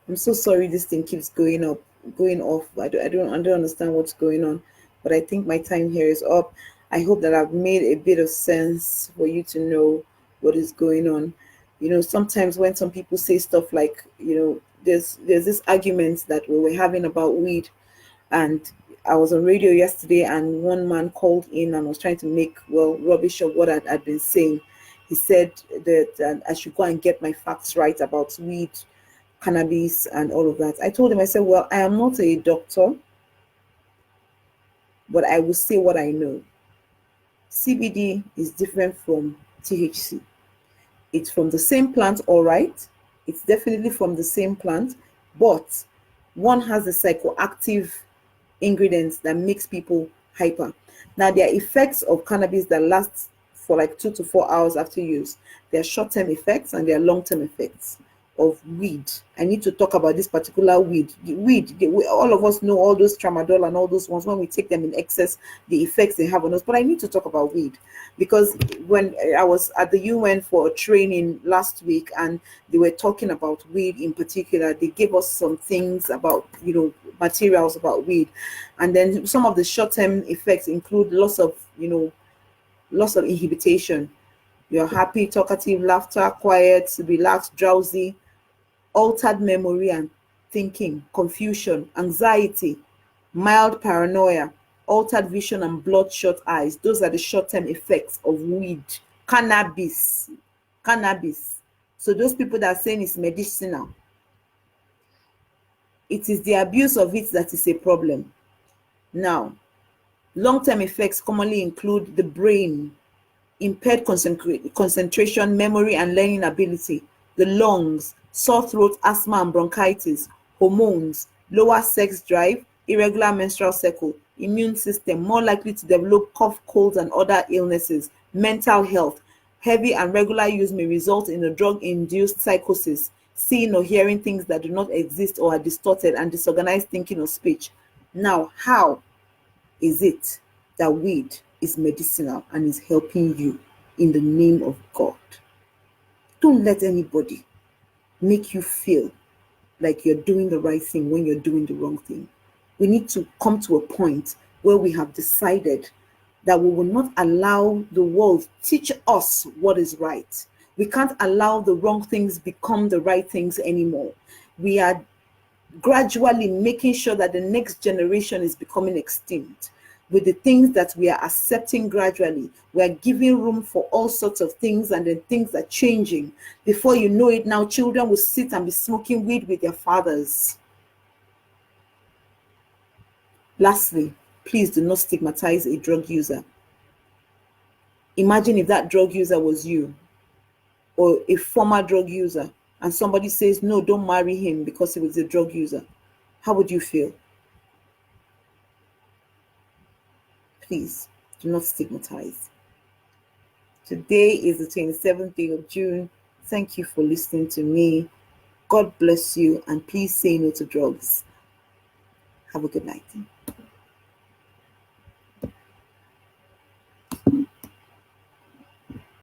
I'm so sorry this thing keeps going off. I don't understand what's going on. But I think my time here is up. I hope that I've made a bit of sense for you to know what is going on. Sometimes when some people say stuff like, there's this argument that we were having about weed, and I was on radio yesterday, and one man called in and was trying to make, well, rubbish of what I'd been saying. He said that I should go and get my facts right about weed, cannabis, and all of that. I told him, I said, well, I am not a doctor, but I will say what I know. CBD is different from THC. It's from the same plant, all right. It's definitely from the same plant, but one has the psychoactive ingredients that makes people hyper. Now, there are effects of cannabis that last for like 2 to 4 hours after use. There are short-term effects and there are long-term effects of weed. I need to talk about this particular weed. All of us know all those tramadol and all those ones. When we take them in excess, the effects they have on us. But I need to talk about weed because when I was at the UN for a training last week and they were talking about weed in particular, they gave us some things about, materials about weed. And then some of the short-term effects include loss of inhibition. You're happy, talkative, laughter, quiet, relaxed, drowsy, altered memory and thinking, confusion, anxiety, mild paranoia, altered vision, and bloodshot eyes. Those are the short-term effects of weed, cannabis. Cannabis. So those people that are saying it's medicinal, it is the abuse of it that is a problem. Now, long-term effects commonly include the brain, impaired concentration, memory, and learning ability, the lungs, sore throat, asthma and bronchitis, hormones, lower sex drive, irregular menstrual cycle, immune system, more likely to develop cough, colds, and other illnesses, mental health. Heavy and regular use may result in a drug-induced psychosis, seeing or hearing things that do not exist or are distorted, and disorganized thinking or speech. Now, how is it that weed is medicinal and is helping you in the name of God? Don't let anybody make you feel like you're doing the right thing when you're doing the wrong thing. We need to come to a point where we have decided that we will not allow the world teach us what is right. We can't allow the wrong things become the right things anymore. We are gradually making sure that the next generation is becoming extinct. With the things that we are accepting gradually, we are giving room for all sorts of things, and then things are changing. Before you know it, now children will sit and be smoking weed with their fathers. Lastly, please do not stigmatize a drug user. Imagine if that drug user was you or a former drug user, and somebody says, no, don't marry him because he was a drug user. How would you feel? Please do not stigmatize. Today is the 27th day of June. Thank you for listening to me. God bless you, and please say no to drugs. Have a good night.